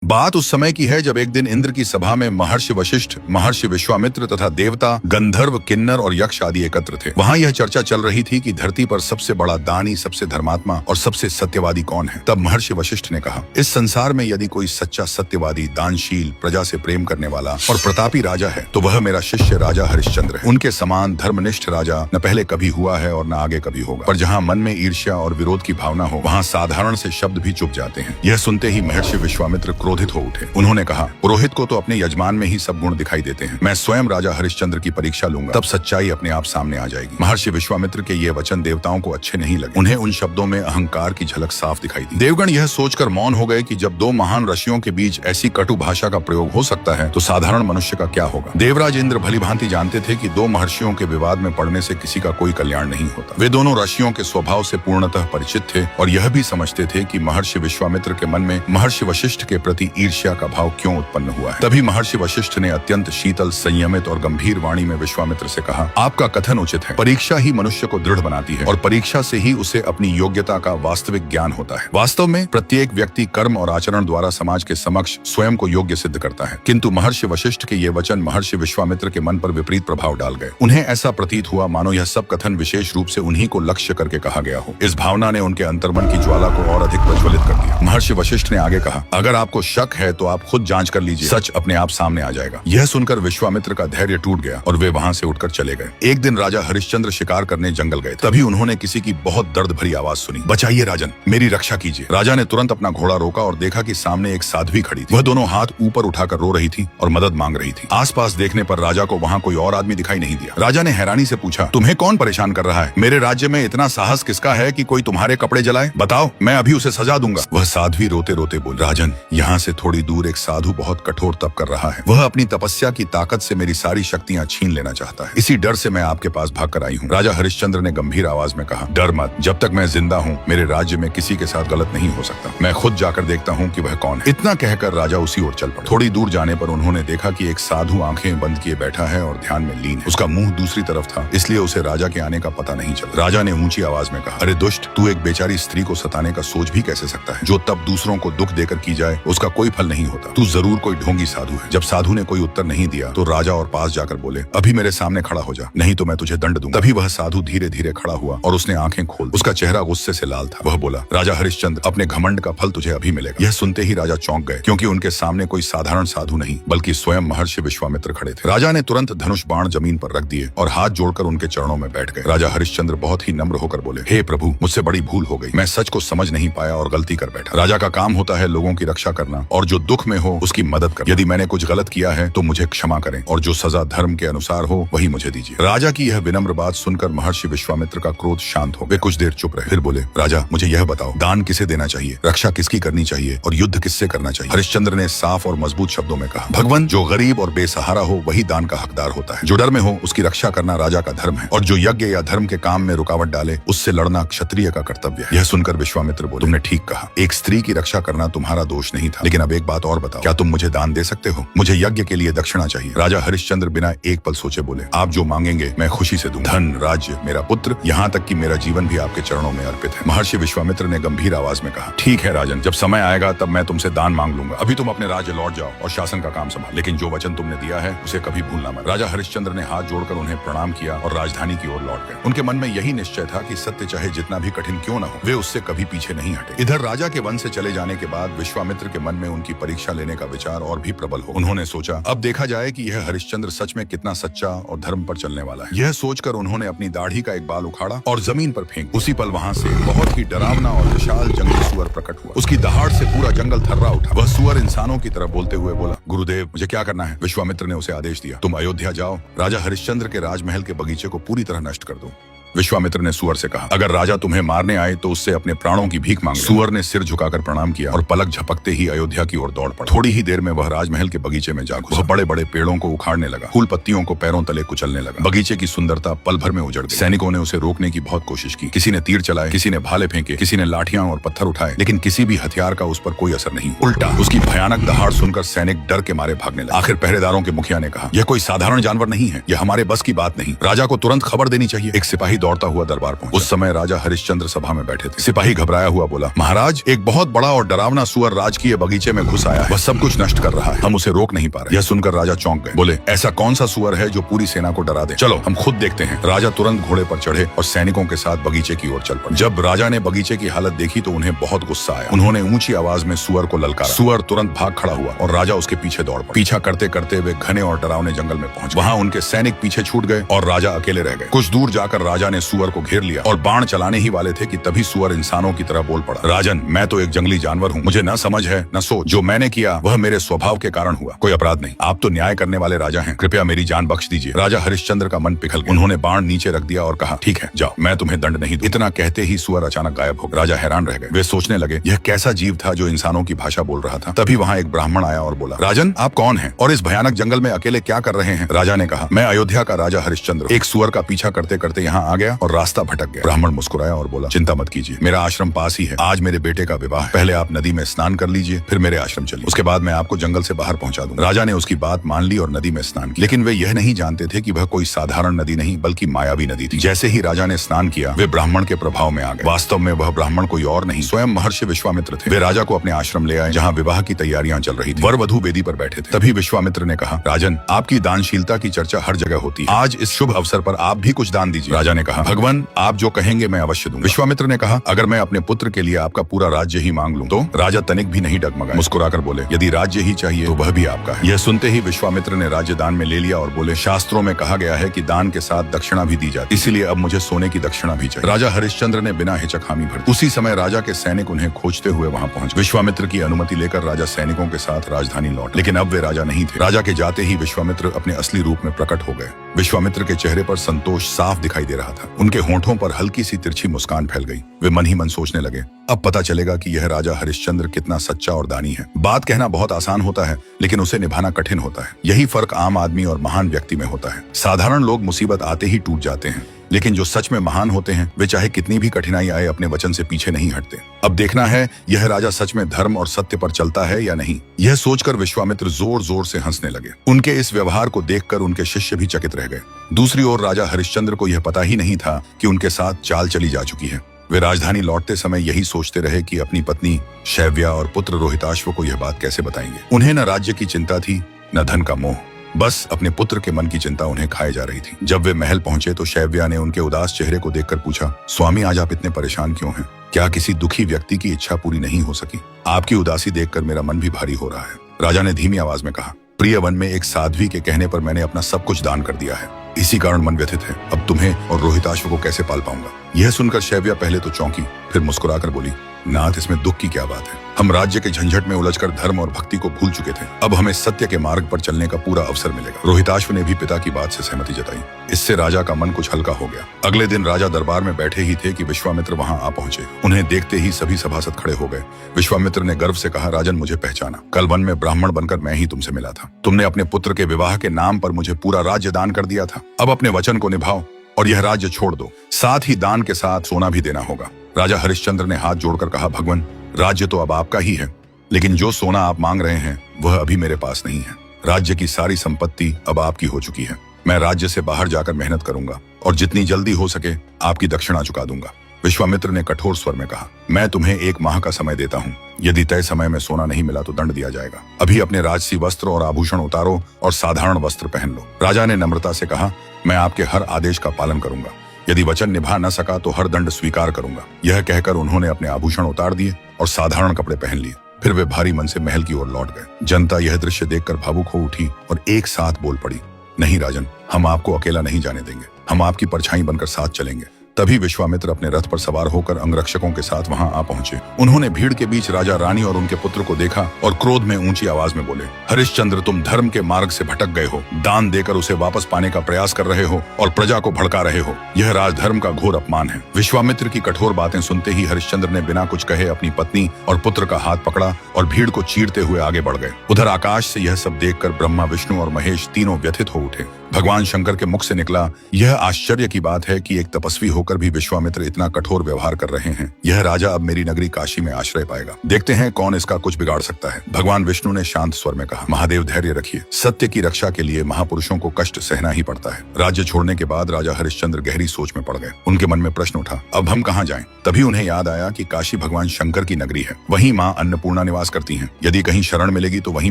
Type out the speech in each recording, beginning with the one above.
बात उस समय की है जब एक दिन इंद्र की सभा में महर्षि वशिष्ठ, महर्षि विश्वामित्र तथा देवता, गंधर्व, किन्नर और यक्ष आदि एकत्र थे। वहाँ यह चर्चा चल रही थी कि धरती पर सबसे बड़ा दानी, सबसे धर्मात्मा और सबसे सत्यवादी कौन है। तब महर्षि वशिष्ठ ने कहा, इस संसार में यदि कोई सच्चा सत्यवादी, दानशील, प्रजा से प्रेम करने वाला और प्रतापी राजा है तो वह मेरा शिष्य राजा हरिश्चंद्र है। उनके समान धर्मनिष्ठ राजा न पहले कभी हुआ है और न आगे कभी होगा। पर जहाँ मन में ईर्ष्या और विरोध की भावना हो वहाँ साधारण से शब्द भी चुप जाते हैं। यह सुनते ही महर्षि विश्वामित्र क्रोधित हो उठे। उन्होंने कहा, पुरोहित को तो अपने यजमान में ही सब गुण दिखाई देते हैं। मैं स्वयं राजा हरिश्चंद्र की परीक्षा लूंगा, तब सच्चाई अपने आप सामने आ जाएगी। महर्षि विश्वामित्र के ये वचन देवताओं को अच्छे नहीं लगे। उन्हें उन शब्दों में अहंकार की झलक साफ दिखाई दी। देवगण यह सोचकर मौन हो गए कि जब दो महान ऋषियों के बीच ऐसी कटु भाषा का प्रयोग हो सकता है तो साधारण मनुष्य का क्या होगा। देवराज इंद्र भलीभांति जानते थे कि दो महर्षियों के विवाद में पड़ने से किसी का कोई कल्याण नहीं होता। वे दोनों ऋषियों के स्वभाव से पूर्णतः परिचित थे और यह भी समझते थे कि महर्षि विश्वामित्र के मन में महर्षि वशिष्ठ के प्रति ईर्ष्या का भाव क्यों उत्पन्न हुआ है। तभी महर्षि वशिष्ठ ने अत्यंत शीतल, संयमित और गंभीर वाणी में विश्वामित्र से कहा, आपका कथन उचित है। परीक्षा ही मनुष्य को दृढ़ बनाती है और परीक्षा से ही उसे अपनी योग्यता का वास्तविक ज्ञान होता है। वास्तव में प्रत्येक व्यक्ति कर्म और आचरण द्वारा समाज के समक्ष स्वयं को योग्य सिद्ध करता है। किंतु महर्षि वशिष्ठ के ये वचन महर्षि विश्वामित्र के मन पर विपरीत प्रभाव डाल गए। उन्हें ऐसा प्रतीत हुआ मानो यह सब कथन विशेष रूप से उन्हीं को लक्ष्य करके कहा गया हो। इस भावना ने उनके अंतर्मन की ज्वाला को और अधिक प्रज्वलित कर दिया। महर्षि वशिष्ठ ने आगे कहा, अगर आपको शक है तो आप खुद जांच कर लीजिए, सच अपने आप सामने आ जाएगा। यह सुनकर विश्वामित्र का धैर्य टूट गया और वे वहां से उठकर चले गए। एक दिन राजा हरिश्चंद्र शिकार करने जंगल गए। तभी उन्होंने किसी की बहुत दर्द भरी आवाज सुनी, बचाइए राजन, मेरी रक्षा कीजिए। राजा ने तुरंत अपना घोड़ा रोका और देखा कि सामने एक साध्वी खड़ी थी। वह दोनों हाथ ऊपर उठाकर रो रही थी और मदद मांग रही थी। आसपास देखने पर राजा को वहाँ कोई और आदमी दिखाई नहीं दिया। राजा ने हैरानी से पूछा, तुम्हें कौन परेशान कर रहा है? मेरे राज्य में इतना साहस किसका है कि कोई तुम्हारे कपड़े जलाए? बताओ, मैं अभी उसे सजा दूंगा। वह साध्वी रोते रोते बोली, राजन, यहाँ से थोड़ी दूर एक साधु बहुत कठोर तप कर रहा है। वह अपनी तपस्या की ताकत से मेरी सारी शक्तियाँ छीन लेना चाहता है। इसी डर से मैं आपके पास भाग कर आई हूँ। राजा हरिश्चंद्र ने गंभीर आवाज में कहा, डर मत, जब तक मैं जिंदा हूँ मेरे राज्य में किसी के साथ गलत नहीं हो सकता। मैं खुद जाकर देखता हूँ कि वह कौन है। इतना कहकर राजा उसी ओर चल पड़े। थोड़ी दूर जाने पर उन्होंने देखा कि एक साधु आंखें बंद किए बैठा है और ध्यान में लीन है। उसका मुंह दूसरी तरफ था, इसलिए उसे राजा के आने का पता नहीं चला। राजा ने ऊंची आवाज में कहा, अरे दुष्ट, तू एक बेचारी स्त्री को सताने का सोच भी कैसे सकता है? जो तब दूसरों को दुख देकर की जाए उसका कोई फल नहीं होता। तू जरूर कोई ढोंगी साधु है। जब साधु ने कोई उत्तर नहीं दिया तो राजा और पास जाकर बोले, अभी मेरे सामने खड़ा हो जा, नहीं तो मैं तुझे दंड दूंगा। तभी वह साधु धीरे धीरे खड़ा हुआ और उसने आंखें खोल। उसका चेहरा गुस्से से लाल था। वह बोला, राजा हरिश्चंद्र, अपने घमंड का फल तुझे अभी मिलेगा। यह सुनते ही राजा चौंक गए, क्योंकि उनके सामने कोई साधारण साधु नहीं बल्कि स्वयं महर्षि विश्वामित्र खड़े थे। राजा ने तुरंत धनुष बाण जमीन पर रख दिए और हाथ जोड़कर उनके चरणों में बैठ गए। राजा हरिश्चंद्र बहुत ही नम्र होकर बोले, हे प्रभु, मुझसे बड़ी भूल हो गई। मैं सच को समझ नहीं पाया और गलती कर बैठा। राजा का काम होता है लोगों की रक्षा करना और जो दुख में हो उसकी मदद करना। यदि मैंने कुछ गलत किया है तो मुझे क्षमा करें और जो सजा धर्म के अनुसार हो वही मुझे दीजिए। राजा की यह विनम्र बात सुनकर महर्षि विश्वामित्र का क्रोध शांत हो। वे कुछ देर चुप रहे, फिर बोले, राजा, मुझे यह बताओ, दान किसे देना चाहिए, रक्षा किसकी करनी चाहिए और युद्ध किससे करना चाहिए? हरिश्चंद्र ने साफ और मजबूत शब्दों में कहा, भगवान, जो गरीब और बेसहारा हो वही दान का हकदार होता है। जो डर में हो उसकी रक्षा करना राजा का धर्म है और जो यज्ञ या धर्म के काम में रुकावट डाले उससे लड़ना क्षत्रिय का कर्तव्य है। यह सुनकर विश्वामित्र बोले, तुमने ठीक कहा, एक स्त्री की रक्षा करना तुम्हारा दोष नहीं था। लेकिन अब एक बात और बताओ, क्या तुम मुझे दान दे सकते हो? मुझे यज्ञ के लिए दक्षिणा चाहिए। राजा हरिश्चंद्र बिना एक पल सोचे बोले, आप जो मांगेंगे मैं खुशी से दूंगा। धन, राज्य, मेरा पुत्र, यहाँ तक कि मेरा जीवन भी आपके चरणों में अर्पित है। महर्षि विश्वामित्र ने गंभीर आवाज में कहा, ठीक है राजन, जब समय आएगा तब मैं तुमसे दान मांग लूंगा। अभी तुम अपने राज्य लौट जाओ और शासन का काम संभाल, लेकिन जो वचन तुमने दिया है उसे कभी भूलना मत। राजा हरिश्चंद्र ने हाथ जोड़कर उन्हें प्रणाम किया और राजधानी की ओर लौट गए। उनके मन में यही निश्चय था कि सत्य चाहे जितना भी कठिन क्यों न हो, वे उससे कभी पीछे नहीं हटे। इधर राजा के वन से चले जाने के बाद विश्वामित्र के मन में उनकी परीक्षा लेने का विचार और भी प्रबल हो। उन्होंने सोचा, अब देखा जाए कि यह हरिश्चंद्र सच में कितना सच्चा और धर्म पर चलने वाला है। यह सोचकर उन्होंने अपनी दाढ़ी का एक बाल उखाड़ा और जमीन पर फेंक। उसी पल वहां से बहुत ही डरावना और विशाल जंगली सुअर प्रकट हुआ। उसकी दहाड़ से पूरा जंगल थर्रा उठा। वह सुअर इंसानों की तरफ बोलते हुए बोला, गुरुदेव, मुझे क्या करना है? विश्वामित्र ने उसे आदेश दिया, तुम अयोध्या जाओ, राजा हरिश्चंद्र के राजमहल के बगीचे को पूरी तरह नष्ट कर दो। विश्वामित्र ने सुअर से कहा, अगर राजा तुम्हें मारने आए तो उससे अपने प्राणों की भीख मांग। सुअर ने सिर झुकाकर प्रणाम किया और पलक झपकते ही अयोध्या की ओर दौड़ पड़ा। थोड़ी ही देर में वह राजमहल के बगीचे में जा घुसा। वह बड़े बड़े पेड़ों को उखाड़ने लगा, फूल पत्तियों को पैरों तले कुचलने लगा। बगीचे की सुंदरता पल भर में उजड़ गई। सैनिकों ने उसे रोकने की बहुत कोशिश की। किसी ने तीर चलाए, किसी ने भाले फेंके, किसी ने लाठियां और पत्थर उठाए, लेकिन किसी भी हथियार का उस पर कोई असर नहीं। उल्टा उसकी भयानक दहाड़ सुनकर सैनिक डर के मारे भागने लगे। आखिर पहरेदारों के मुखिया ने कहा, यह कोई साधारण जानवर नहीं है, यह हमारे बस की बात नहीं, राजा को तुरंत खबर देनी चाहिए। एक सिपाही सिपाही दौड़ता हुआ दरबार पहुंचा। उस समय राजा हरिश्चंद्र सभा में बैठे थे। सिपाही घबराया हुआ बोला, महाराज, एक बहुत बड़ा और डरावना सुअर राजकीय बगीचे में घुस आया है। वह सब कुछ नष्ट कर रहा है, हम उसे रोक नहीं पा रहे। यह सुनकर राजा चौंक गए। बोले, ऐसा कौन सा सुअर है जो पूरी सेना को डरा दे? चलो हम खुद देखते हैं। राजा तुरंत घोड़े पर चढ़े और सैनिकों के साथ बगीचे की ओर चल पड़े। जब राजा ने बगीचे की हालत देखी तो उन्हें बहुत गुस्सा आया। उन्होंने ऊंची आवाज में सुअर को ललकारा। सुअर तुरंत भाग खड़ा हुआ और राजा उसके पीछे दौड़ पड़े। पीछा करते करते वे घने और डरावने जंगल में पहुंचे। वहां उनके सैनिक पीछे छूट गए और राजा अकेले रह गए। कुछ दूर जाकर राजा ने सुअर को घेर लिया और बाण चलाने ही वाले थे कि तभी सुअर इंसानों की तरह बोल पड़ा, राजन, मैं तो एक जंगली जानवर हूँ, मुझे न समझ है न सोच। जो मैंने किया वह मेरे स्वभाव के कारण हुआ, कोई अपराध नहीं। आप तो न्याय करने वाले राजा हैं, कृपया मेरी जान बख्श दीजिए। राजा हरिश्चंद्र का मन पिघल गया। उन्होंने बाण नीचे रख दिया और कहा, ठीक है, जाओ, मैं तुम्हें दंड नहीं दूं। इतना कहते ही सुअर अचानक गायब हो गया। राजा हैरान रह गए। वे सोचने लगे, यह कैसा जीव था जो इंसानों की भाषा बोल रहा था। तभी वहाँ एक ब्राह्मण आया और बोला, राजन, आप कौन हैं और इस भयानक जंगल में अकेले क्या कर रहे हैं? राजा ने कहा, मैं अयोध्या का राजा हरिश्चंद्र एक सुअर का पीछा करते करते यहाँ आ गया और रास्ता भटक गया। ब्राह्मण मुस्कुराया और बोला, चिंता मत कीजिए, मेरा आश्रम पास ही है। आज मेरे बेटे का विवाह, पहले आप नदी में स्नान कर लीजिए, फिर मेरे आश्रम चलिए, उसके बाद मैं आपको जंगल से बाहर पहुंचा दूंगा। राजा ने उसकी बात मान ली और नदी में स्नान किया। लेकिन वे यह नहीं जानते थे कि वह कोई साधारण नदी नहीं बल्कि मायावी नदी थी। जैसे ही राजा ने स्नान किया वे ब्राह्मण के प्रभाव में आ गए। वास्तव में वह ब्राह्मण कोई और नहीं, स्वयं महर्षि विश्वामित्र थे। वे राजा को अपने आश्रम ले आए जहाँ विवाह की तैयारियां चल रही थी। वर वधू वेदी पर बैठे थे। तभी विश्वामित्र ने कहा, राजन, आपकी दानशीलता की चर्चा हर जगह होती है, आज इस शुभ अवसर पर आप भी कुछ दान दीजिए। राजा ने कहा, भगवान, आप जो कहेंगे मैं अवश्य दूंगा। विश्वामित्र ने कहा, अगर मैं अपने पुत्र के लिए आपका पूरा राज्य ही मांग लूं तो? राजा तनिक भी नहीं डगमगाए, मुस्कुराकर बोले, यदि राज्य ही चाहिए तो वह भी आपका है। यह सुनते ही विश्वामित्र ने राज्य दान में ले लिया और बोले, शास्त्रों में कहा गया है कि दान के साथ दक्षिणा भी दी जाती, इसीलिए अब मुझे सोने की दक्षिणा भी चाहिए। राजा हरिश्चंद्र ने बिना हिचक हामी भर दी। उसी समय राजा के सैनिक उन्हें खोजते हुए वहां पहुंचे। विश्वामित्र की अनुमति लेकर राजा सैनिकों के साथ राजधानी लौट, लेकिन अब वे राजा नहीं थे। राजा के जाते ही विश्वामित्र अपने असली रूप में प्रकट हो गए। विश्वामित्र के चेहरे पर संतोष साफ दिखाई दे रहा था। उनके होंठों पर हल्की सी तिरछी मुस्कान फैल गई। वे मन ही मन सोचने लगे, अब पता चलेगा कि यह राजा हरिश्चंद्र कितना सच्चा और दानी है। बात कहना बहुत आसान होता है, लेकिन उसे निभाना कठिन होता है। यही फर्क आम आदमी और महान व्यक्ति में होता है। साधारण लोग मुसीबत आते ही टूट जाते हैं, लेकिन जो सच में महान होते हैं वे चाहे कितनी भी कठिनाई आए अपने वचन से पीछे नहीं हटते। अब देखना है यह राजा सच में धर्म और सत्य पर चलता है या नहीं। यह सोचकर विश्वामित्र जोर जोर से हंसने लगे। उनके इस व्यवहार को देखकर उनके शिष्य भी चकित रह गए। दूसरी ओर राजा हरिश्चंद्र को यह पता ही नहीं था कि उनके साथ चाल चली जा चुकी है। वे राजधानी लौटते समय यही सोचते रहे कि अपनी पत्नी शैव्या और पुत्र रोहिताश्व को यह बात कैसे बताएंगे। उन्हें न राज्य की चिंता थी न धन का मोह, बस अपने पुत्र के मन की चिंता उन्हें खाए जा रही थी। जब वे महल पहुंचे तो शैव्या ने उनके उदास चेहरे को देखकर पूछा, स्वामी, आज आप इतने परेशान क्यों हैं? क्या किसी दुखी व्यक्ति की इच्छा पूरी नहीं हो सकी? आपकी उदासी देखकर मेरा मन भी भारी हो रहा है। राजा ने धीमी आवाज में कहा, प्रिय वन में एक साध्वी के कहने पर मैंने अपना सब कुछ दान कर दिया है, इसी कारण मन व्यथित है। अब तुम्हें और रोहिताश्व को कैसे पाल पाऊंगा? यह सुनकर शैव्या पहले तो चौंकी, फिर मुस्कुराकर बोली, नाथ, इसमें दुख की क्या बात है? हम राज्य के झंझट में उलझकर धर्म और भक्ति को भूल चुके थे। अब हमें सत्य के मार्ग पर चलने का पूरा अवसर मिलेगा। रोहिताश्व ने भी पिता की बात से सहमति जताई। इससे राजा का मन कुछ हल्का हो गया। अगले दिन राजा दरबार में बैठे ही थे कि विश्वामित्र वहां आ पहुंचे। उन्हें देखते ही सभी सभासद खड़े हो गए। विश्वामित्र ने गर्व से कहा, राजन, मुझे पहचाना। कल वन में ब्राह्मण बनकर मैं ही तुमसे मिला था। तुमने अपने पुत्र के विवाह के नाम पर मुझे पूरा राज्य दान कर दिया था। अब अपने वचन को निभाओ और यह राज्य छोड़ दो। साथ ही दान के साथ सोना भी देना होगा। राजा हरिश्चंद्र ने हाथ जोड़कर कहा, भगवान, राज्य तो अब आपका ही है, लेकिन जो सोना आप मांग रहे हैं वह अभी मेरे पास नहीं है। राज्य की सारी संपत्ति अब आपकी हो चुकी है। मैं राज्य से बाहर जाकर मेहनत करूंगा और जितनी जल्दी हो सके आपकी दक्षिणा चुका दूंगा। विश्वामित्र ने कठोर स्वर में कहा, मैं तुम्हें 1 माह का समय देता हूँ। यदि तय समय में सोना नहीं मिला तो दंड दिया जाएगा। अभी अपने राजसी वस्त्र और आभूषण उतारो और साधारण वस्त्र पहन लो। राजा ने नम्रता से कहा, मैं आपके हर आदेश का पालन करूंगा। यदि वचन निभा न सका तो हर दंड स्वीकार करूंगा। यह कहकर उन्होंने अपने आभूषण उतार दिए और साधारण कपड़े पहन लिए। फिर वे भारी मन से महल की ओर लौट गए। जनता यह दृश्य देखकर भावुक हो उठी और एक साथ बोल पड़ी, नहीं राजन, हम आपको अकेला नहीं जाने देंगे, हम आपकी परछाई बनकर साथ चलेंगे। तभी विश्वामित्र अपने रथ पर सवार होकर अंगरक्षकों के साथ वहां आ पहुंचे। उन्होंने भीड़ के बीच राजा, रानी और उनके पुत्र को देखा और क्रोध में ऊंची आवाज में बोले, हरिश्चंद्र, तुम धर्म के मार्ग से भटक गए हो। दान देकर उसे वापस पाने का प्रयास कर रहे हो और प्रजा को भड़का रहे हो। यह राजधर्म का घोर अपमान है। विश्वामित्र की कठोर बातें सुनते ही हरिश्चंद्र ने बिना कुछ कहे अपनी पत्नी और पुत्र का हाथ पकड़ा और भीड़ को चीरते हुए आगे बढ़ गए। उधर आकाश से यह सब देखकर ब्रह्मा, विष्णु और महेश तीनों व्यथित हो उठे। भगवान शंकर के मुख से निकला, यह आश्चर्य की बात है कि एक तपस्वी होकर भी विश्वामित्र इतना कठोर व्यवहार कर रहे हैं। यह राजा अब मेरी नगरी काशी में आश्रय पाएगा। देखते हैं कौन इसका कुछ बिगाड़ सकता है। भगवान विष्णु ने शांत स्वर में कहा, महादेव धैर्य रखिए। सत्य की रक्षा के लिए महापुरुषों को कष्ट सहना ही पड़ता है। राज्य छोड़ने के बाद राजा हरिश्चंद्र गहरी सोच में पड़ गए। उनके मन में प्रश्न उठा, अब हम कहाँ जाएं? तभी उन्हें याद आया कि काशी भगवान शंकर की नगरी है। वहीं माँ अन्नपूर्णा निवास करती हैं। यदि कहीं शरण मिलेगी तो वहीं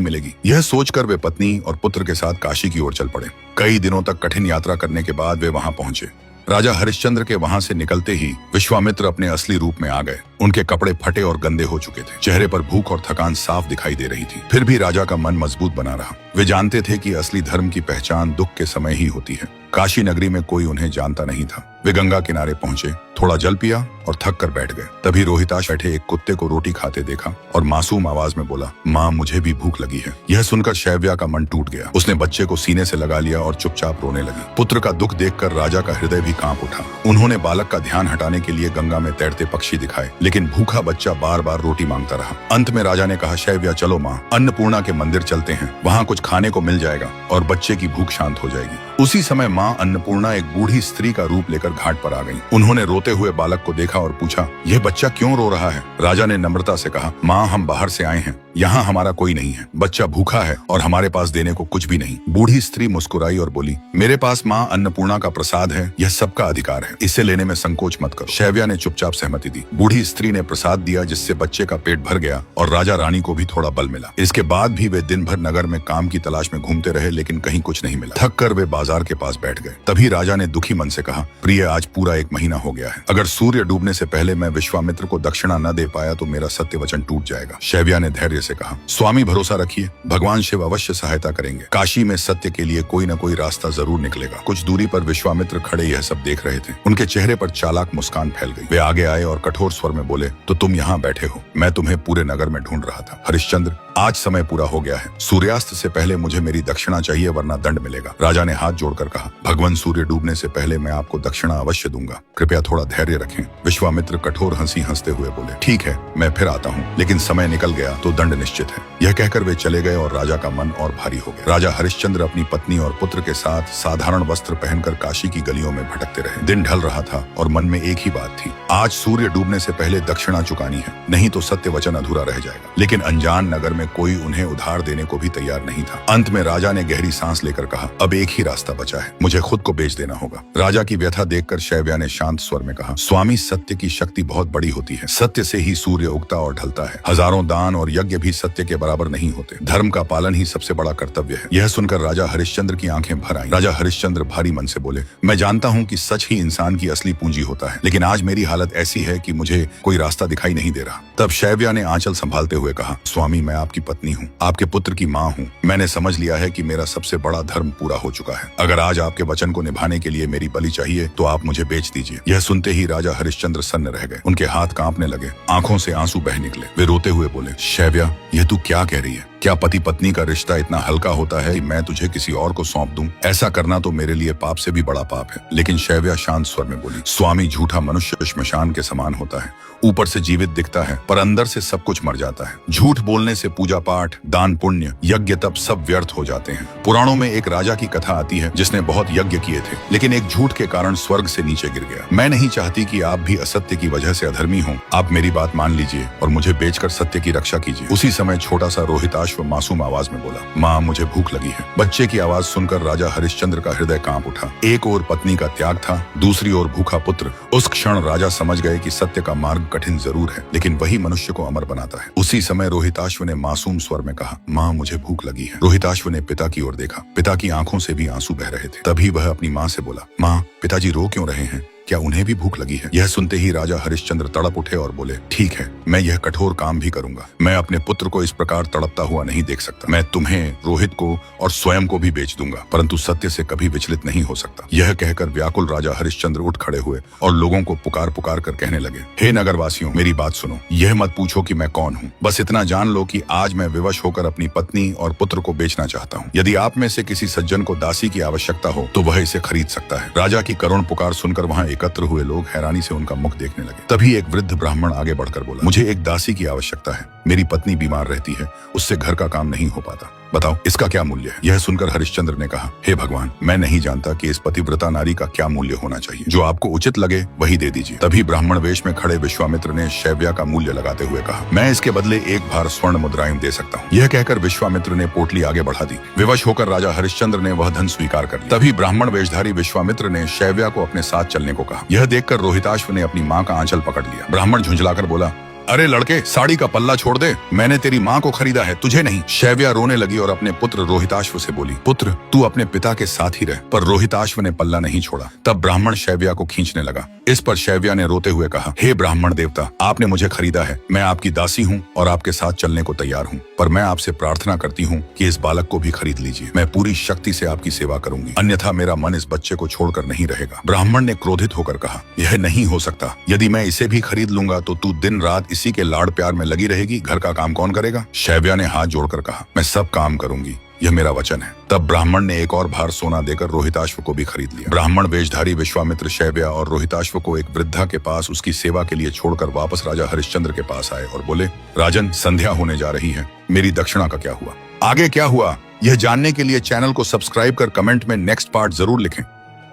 मिलेगी। यह सोचकर वे पत्नी और पुत्र के साथ काशी की ओर चल पड़े। कई दिनों तक कठिन यात्रा करने के बाद वे वहां पहुंचे। राजा हरिश्चंद्र के वहां से निकलते ही विश्वामित्र अपने असली रूप में आ गए। उनके कपड़े फटे और गंदे हो चुके थे। चेहरे पर भूख और थकान साफ दिखाई दे रही थी। फिर भी राजा का मन मजबूत बना रहा। वे जानते थे कि असली धर्म की पहचान दुख के समय ही होती है। काशी नगरी में कोई उन्हें जानता नहीं था। वे गंगा किनारे पहुंचे, थोड़ा जल पिया और थक कर बैठ गए। तभी रोहिताश बैठे एक कुत्ते को रोटी खाते देखा और मासूम आवाज में बोला, माँ मुझे भी भूख लगी है। यह सुनकर शैव्या का मन टूट गया। उसने बच्चे को सीने से लगा लिया और चुपचाप रोने लगी। पुत्र का दुख देखकर राजा का हृदय भी कांप उठा। उन्होंने बालक का ध्यान हटाने के लिए गंगा में तैरते पक्षी दिखाए, लेकिन भूखा बच्चा बार बार रोटी मांगता रहा। अंत में राजा ने कहा, शैव्या चलो माँ, अन्नपूर्णा के मंदिर चलते हैं। वहाँ कुछ खाने को मिल जाएगा और बच्चे की भूख शांत हो जाएगी। उसी समय माँ अन्नपूर्णा एक बूढ़ी स्त्री का रूप लेकर घाट पर आ गई। उन्होंने रोते हुए बालक को देखा और पूछा, यह बच्चा क्यों रो रहा है? राजा ने नम्रता से कहा, माँ हम बाहर से आए हैं, यहाँ हमारा कोई नहीं है। बच्चा भूखा है और हमारे पास देने को कुछ भी नहीं। बूढ़ी स्त्री मुस्कुराई और बोली, मेरे पास माँ अन्नपूर्णा का प्रसाद है, यह सबका अधिकार है, इसे लेने में संकोच मत करो। शैव्या ने चुपचाप सहमति दी। बूढ़ी स्त्री ने प्रसाद दिया, जिससे बच्चे का पेट भर गया और राजा रानी को भी थोड़ा बल मिला। इसके बाद भी वे दिन भर नगर में काम की तलाश में घूमते रहे, लेकिन कहीं कुछ नहीं मिला। थक कर वे बाजार के पास बैठ गए। तभी राजा ने दुखी मन से कहा, प्रिय आज पूरा 1 महीना हो गया है। अगर सूर्य डूबने से पहले मैं विश्वामित्र को दक्षिणा न दे पाया तो मेरा सत्य वचन टूट जाएगा। शैव्या ने धैर्य से कहा, स्वामी भरोसा रखिए, भगवान शिव अवश्य सहायता करेंगे। काशी में सत्य के लिए कोई न कोई रास्ता जरूर निकलेगा। कुछ दूरी पर विश्वामित्र खड़े यह सब देख रहे थे। उनके चेहरे पर चालाक मुस्कान फैल गई। वे आगे आए और कठोर स्वर में बोले, तो तुम यहाँ बैठे हो, मैं तुम्हें पूरे नगर में ढूंढ रहा था। हरिश्चंद्र, आज समय पूरा हो गया है। सूर्यास्त से पहले मुझे मेरी दक्षिणा चाहिए, वरना दंड मिलेगा। राजा ने हाथ जोड़कर कहा, भगवान सूर्य डूबने से पहले मैं आपको दक्षिणा अवश्य दूंगा। कृपया थोड़ा धैर्य रखें। विश्वामित्र कठोर हंसी हंसते हुए बोले, ठीक है, मैं फिर आता हूँ, लेकिन समय निकल गया तो दंड निश्चित है। यह कहकर वे चले गए और राजा का मन और भारी हो गया। राजा हरिश्चंद्र अपनी पत्नी और पुत्र के साथ साधारण वस्त्र पहनकर काशी की गलियों में भटकते रहे। दिन ढल रहा था और मन में एक ही बात थी, आज सूर्य डूबने से पहले दक्षिणा चुकानी है, नहीं तो सत्य वचन अधूरा रह जाएगा। लेकिन अनजान नगर में कोई उन्हें उधार देने को भी तैयार नहीं था। अंत में राजा ने गहरी सांस लेकर कहा, अब एक ही रास्ता बचा है, मुझे खुद को बेच देना होगा। राजा की व्यथा देखकर शैव्या ने शांत स्वर में कहा, स्वामी सत्य की शक्ति बहुत बड़ी होती है। सत्य से ही सूर्य उगता और ढलता है। हजारों दान और यज्ञ भी सत्य के बराबर नहीं होते। धर्म का पालन ही सबसे बड़ा कर्तव्य है। यह सुनकर राजा हरिश्चंद्र की आंखें भर आईं। राजा हरिश्चंद्र भारी मन से बोले, मैं जानता हूँ कि सच ही इंसान की असली पूंजी होता है, लेकिन आज मेरी हालत ऐसी है कि मुझे कोई रास्ता दिखाई नहीं दे रहा। तब शैव्या ने आंचल संभालते हुए कहा, स्वामी मैं आपकी पत्नी हूँ, आपके पुत्र की माँ हूँ। मैंने समझ लिया है कि मेरा सबसे बड़ा धर्म पूरा हो चुका है। अगर आज आपके वचन को निभाने के लिए मेरी बलि चाहिए तो आप मुझे बेच दीजिए। यह सुनते ही राजा हरिश्चंद्र सन्न रह गए। उनके हाथ कांपने लगे, आंखों से आंसू बह निकले। वे रोते हुए बोले, शैव्या यह तू क्या कह रही है? क्या पति पत्नी का रिश्ता इतना हल्का होता है कि मैं तुझे किसी और को सौंप दूं? ऐसा करना तो मेरे लिए पाप से भी बड़ा पाप है। लेकिन शैव्या शांत स्वर में बोली, स्वामी झूठा मनुष्य श्मशान के समान होता है। ऊपर से जीवित दिखता है पर अंदर से सब कुछ मर जाता है। झूठ बोलने से पूजा पाठ, दान पुण्य, यज्ञ तप सब व्यर्थ हो जाते हैं। पुराणों में एक राजा की कथा आती है जिसने बहुत यज्ञ किए थे, लेकिन एक झूठ के कारण स्वर्ग से नीचे गिर गया। मैं नहीं चाहती कि आप भी असत्य की वजह से अधर्मी हों। आप मेरी बात मान लीजिए और मुझे बेचकर सत्य की रक्षा कीजिए। उसी समय छोटा सा रोहिताश्व मासूम आवाज में बोला, माँ मुझे भूख लगी है। बच्चे की आवाज सुनकर राजा हरिश्चंद्र का हृदय कांप उठा। एक ओर पत्नी का त्याग था, दूसरी ओर भूखा पुत्र। उस क्षण राजा समझ गए कि सत्य का मार्ग कठिन जरूर है, लेकिन वही मनुष्य को अमर बनाता है। उसी समय रोहिताश्व ने मासूम स्वर में कहा, माँ मुझे भूख लगी है। रोहिताश्व ने पिता की ओर देखा। पिता की आंखों से भी आंसू बह रहे थे। तभी वह अपनी माँ से बोला, माँ पिताजी रो क्यों रहे हैं? क्या उन्हें भी भूख लगी है? यह सुनते ही राजा हरिश्चंद्र तड़प उठे और बोले, ठीक है, मैं यह कठोर काम भी करूंगा। मैं अपने पुत्र को इस प्रकार तड़पता हुआ नहीं देख सकता। मैं तुम्हें, रोहित को और स्वयं को भी बेच दूंगा, परंतु सत्य से कभी विचलित नहीं हो सकता। यह कहकर व्याकुल राजा हरिश्चंद्र उठ खड़े हुए और लोगों को पुकार पुकार कर कहने लगे, हे नगरवासियों, मेरी बात सुनो। यह मत पूछो कि मैं कौन हूँ, बस इतना जान लो कि आज मैं विवश होकर अपनी पत्नी और पुत्र को बेचना चाहता हूँ। यदि आप में से किसी सज्जन को दासी की आवश्यकता हो तो वह इसे खरीद सकता है। राजा की करुण पुकार सुनकर वहाँ एकत्र हुए लोग हैरानी से उनका मुख देखने लगे। तभी एक वृद्ध ब्राह्मण आगे बढ़कर बोला, मुझे एक दासी की आवश्यकता है। मेरी पत्नी बीमार रहती है, उससे घर का काम नहीं हो पाता। बताओ इसका क्या मूल्य है? यह सुनकर हरिश्चंद्र ने कहा, हे भगवान, मैं नहीं जानता कि इस पतिव्रता नारी का क्या मूल्य होना चाहिए। जो आपको उचित लगे वही दे दीजिए। तभी ब्राह्मण वेश में खड़े विश्वामित्र ने शैव्या का मूल्य लगाते हुए कहा, मैं इसके बदले 1 भार स्वर्ण मुद्राएं दे सकता हूँ। यह कहकर विश्वामित्र ने पोटली आगे बढ़ा दी। विवश होकर राजा हरिश्चंद्र ने वह धन स्वीकार कर लिया। तभी ब्राह्मण वेशधारी विश्वामित्र ने शैव्या को अपने साथ चलने को कहा। यह देखकर रोहिताश्व ने अपनी माँ का आंचल पकड़ लिया। ब्राह्मण झुंझलाकर बोला, अरे लड़के, साड़ी का पल्ला छोड़ दे, मैंने तेरी माँ को खरीदा है, तुझे नहीं। शैव्या रोने लगी और अपने पुत्र रोहिताश्व से बोली, पुत्र तू अपने पिता के साथ ही रह। पर रोहिताश्व ने पल्ला नहीं छोड़ा। तब ब्राह्मण शैव्या को खींचने लगा। इस पर शैव्या ने रोते हुए कहा, हे ब्राह्मण देवता, आपने मुझे खरीदा है, मैं आपकी दासी हूँ और आपके साथ चलने को तैयार हूँ, पर मैं आपसे प्रार्थना करती हूँ कि इस बालक को भी खरीद लीजिए। मैं पूरी शक्ति से आपकी सेवा करूंगी, अन्यथा मेरा मन इस बच्चे को छोड़कर नहीं रहेगा। ब्राह्मण ने क्रोधित होकर कहा, यह नहीं हो सकता। यदि मैं इसे भी खरीद लूंगा तो तू दिन रात इसी के लाड़ प्यार में लगी रहेगी, घर का काम कौन करेगा? शैव्या ने हाथ जोड़कर कहा, मैं सब काम करूंगी, यह मेरा वचन है। तब ब्राह्मण ने एक और भार सोना देकर रोहिताश्व को भी खरीद लिया। ब्राह्मण वेशधारी विश्वामित्र शैव्या और रोहिताश्व को एक वृद्धा के पास उसकी सेवा के लिए छोड़कर वापस राजा हरिश्चंद्र के पास आए और बोले, राजन, संध्या होने जा रही है, मेरी दक्षिणा का क्या हुआ? आगे क्या हुआ यह जानने के लिए चैनल को सब्सक्राइब कर कमेंट में नेक्स्ट पार्ट जरूर लिखें।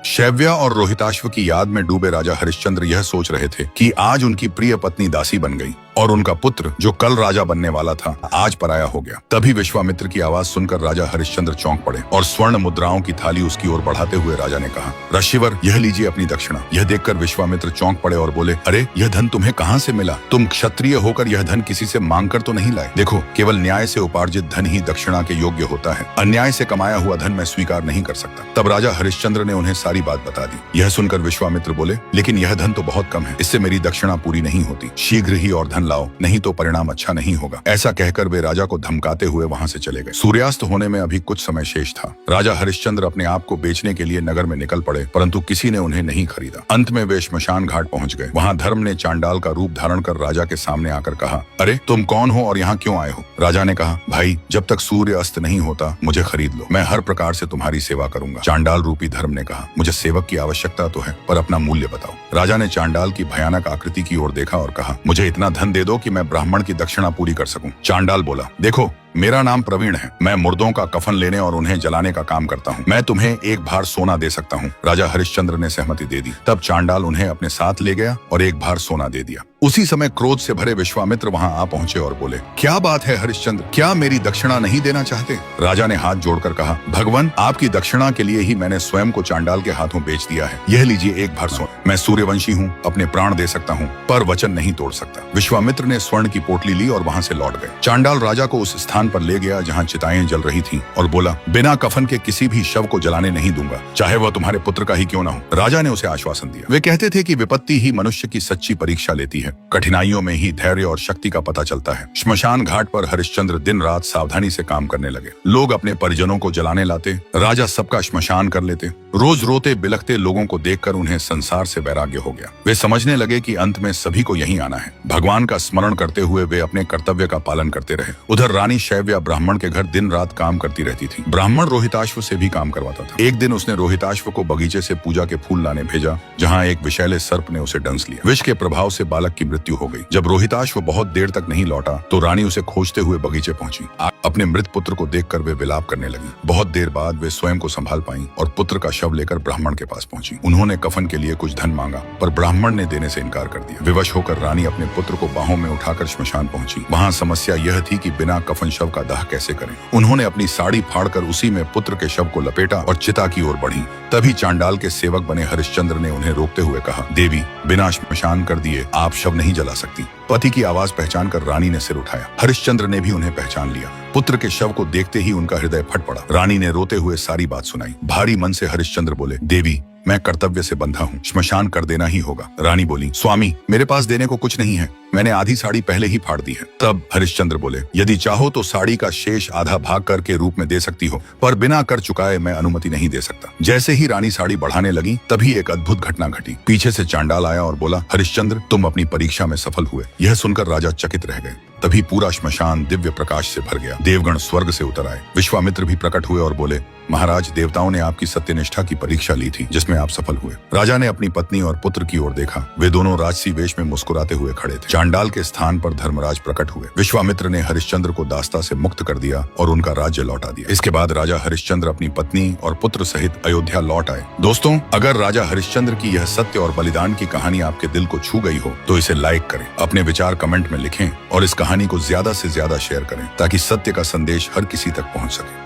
शैव्या और रोहिताश्व की याद में डूबे राजा हरिश्चंद्र यह सोच रहे थे कि आज उनकी प्रिय पत्नी दासी बन गई और उनका पुत्र जो कल राजा बनने वाला था आज पराया हो गया। तभी विश्वामित्र की आवाज सुनकर राजा हरिश्चंद्र चौंक पड़े और स्वर्ण मुद्राओं की थाली उसकी ओर बढ़ाते हुए राजा ने कहा, ऋषिवर, यह लीजिए अपनी दक्षिणा। यह देखकर विश्वामित्र चौंक पड़े और बोले, अरे यह धन तुम्हें कहाँ से मिला? तुम क्षत्रिय होकर यह धन किसी से मांग कर तो नहीं लाए? देखो, केवल न्याय से उपार्जित धन ही दक्षिणा के योग्य होता है, अन्याय से कमाया हुआ धन मैं स्वीकार नहीं कर सकता। तब राजा हरिश्चंद्र ने उन्हें सारी बात बता दी। यह सुनकर विश्वामित्र बोले, लेकिन यह धन तो बहुत कम है, इससे मेरी दक्षिणा पूरी नहीं होती। शीघ्र ही और धन लाओ, नहीं तो परिणाम अच्छा नहीं होगा। ऐसा कहकर वे राजा को धमकाते हुए वहां से चले गए। सूर्यास्त होने में अभी कुछ समय शेष था। राजा हरिश्चंद्र अपने आप को बेचने के लिए नगर में निकल पड़े, परंतु किसी ने उन्हें नहीं खरीदा। अंत में वे श्मशान घाट पहुंच गए। वहां धर्म ने चांडाल का रूप धारण कर राजा के सामने आकर कहा, अरे तुम कौन हो और यहाँ क्यों आए हो? राजा ने कहा, भाई, जब तक सूर्य अस्त नहीं होता मुझे खरीद लो, मैं हर प्रकार से तुम्हारी सेवा करूंगा। चांडाल रूपी धर्म ने कहा, मुझे सेवक की आवश्यकता तो है, पर अपना मूल्य बताओ। राजा ने चांडाल की भयानक आकृति की ओर देखा और कहा, मुझे इतना धन दे दो कि मैं ब्राह्मण की दक्षिणा पूरी कर सकूं। चांडाल बोला, देखो, मेरा नाम प्रवीण है, मैं मुर्दों का कफन लेने और उन्हें जलाने का काम करता हूँ, मैं तुम्हें 1 भार सोना दे सकता हूँ। राजा हरिश्चंद्र ने सहमति दे दी। तब चांडाल उन्हें अपने साथ ले गया और 1 भार सोना दे दिया। उसी समय क्रोध से भरे विश्वामित्र वहां आ पहुंचे और बोले, क्या बात है हरिश्चंद्र, क्या मेरी दक्षिणा नहीं देना चाहते? राजा ने हाथ जोड़कर कहा, भगवान, आपकी दक्षिणा के लिए ही मैंने स्वयं को चांडाल के हाथों बेच दिया है। यह लीजिए 1 भार सोना। मैं सूर्यवंशी हूँ, अपने प्राण दे सकता हूँ, पर वचन नहीं तोड़ सकता। विश्वामित्र ने स्वर्ण की पोटली ली और वहां से लौट गए। चांडाल राजा को उस स्थान पर ले गया जहाँ चिताएं जल रही थीं और बोला, बिना कफन के किसी भी शव को जलाने नहीं दूंगा, चाहे वह तुम्हारे पुत्र का ही क्यों ना हो। राजा ने उसे आश्वासन दिया। वे कहते थे कि विपत्ति ही मनुष्य की सच्ची परीक्षा लेती है, कठिनाइयों में ही धैर्य और शक्ति का पता चलता है। श्मशान घाट पर हरिश्चंद्र दिन रात सावधानी से काम करने लगे। लोग अपने परिजनों को जलाने लाते, राजा सबका श्मशान कर लेते। रोज रोते बिलखते लोगों को देखकर उन्हें संसार से वैराग्य हो गया। वे समझने लगे कि अंत में सभी को यहीं आना है। भगवान का स्मरण करते हुए वे अपने कर्तव्य का पालन करते रहे। उधर रानी शैव्या ब्राह्मण के घर दिन रात काम करती रहती थी। ब्राह्मण रोहिताश्व से भी काम करवाता था। एक दिन उसने रोहिताश्व को बगीचे से पूजा के फूल लाने भेजा, जहाँ एक विषैले सर्प ने उसे डंस लिया। विष के प्रभाव से बालक की मृत्यु हो गई। जब रोहिताश्व बहुत देर तक नहीं लौटा तो रानी उसे खोजते हुए बगीचे पहुंची। अपने मृत पुत्र को देखकर वे विलाप करने लगी। बहुत देर बाद वे स्वयं को संभाल पाईं और पुत्र का शव लेकर ब्राह्मण के पास पहुंची। उन्होंने कफन के लिए कुछ धन मांगा, पर ब्राह्मण ने देने से इनकार कर दिया। विवश होकर रानी अपने पुत्र को बाहों में उठाकर श्मशान पहुंची। वहां समस्या यह थी कि बिना कफन शव का दाह कैसे करें। उन्होंने अपनी साड़ी फाड़कर उसी में पुत्र के शव को लपेटा और चिता की ओर बढ़ी। तभी चांडाल के सेवक बने हरिश्चंद्र ने उन्हें रोकते हुए कहा, देवी, बिना श्मशान कर दिए आप शव नहीं जला सकती। पति की आवाज पहचान कर रानी ने सिर उठाया। हरिश्चंद्र ने भी उन्हें पहचान लिया। पुत्र के शव को देखते ही उनका हृदय फट पड़ा। रानी ने रोते हुए सारी बात सुनाई। भारी मन से हरिश्चंद्र बोले, देवी, मैं कर्तव्य से बंधा हूँ, श्मशान कर देना ही होगा। रानी बोली, स्वामी, मेरे पास देने को कुछ नहीं है, मैंने आधी साड़ी पहले ही फाड़ दी है। तब हरिश्चंद्र बोले, यदि चाहो तो साड़ी का शेष आधा भाग कर के रूप में दे सकती हो, पर बिना कर चुकाए मैं अनुमति नहीं दे सकता। जैसे ही रानी साड़ी बढ़ाने लगी तभी एक अद्भुत घटना घटी। पीछे से चांडाल आया और बोला, हरिश्चंद्र, तुम अपनी परीक्षा में सफल हुए। यह सुनकर राजा चकित रह गए। तभी पूरा श्मशान दिव्य प्रकाश से भर गया। देवगण स्वर्ग से उतर आए। विश्वामित्र भी प्रकट हुए और बोले, महाराज, देवताओं ने आपकी सत्यनिष्ठा की परीक्षा ली थी, जिसमें आप सफल हुए। राजा ने अपनी पत्नी और पुत्र की ओर देखा। वे दोनों राजसी वेश में मुस्कुराते हुए खड़े थे। चांडाल के स्थान पर धर्मराज प्रकट हुए। विश्वामित्र ने हरिश्चंद्र को दास्ता से मुक्त कर दिया और उनका राज्य लौटा दिया। इसके बाद राजा हरिश्चंद्र अपनी पत्नी और पुत्र सहित अयोध्या लौट आए। दोस्तों, अगर राजा हरिश्चंद्र की यह सत्य और बलिदान की कहानी आपके दिल को छू गई हो तो इसे लाइक करें, अपने विचार कमेंट में लिखें और इस कहानी को ज्यादा से ज्यादा शेयर करें ताकि सत्य का संदेश हर किसी तक पहुंच सके।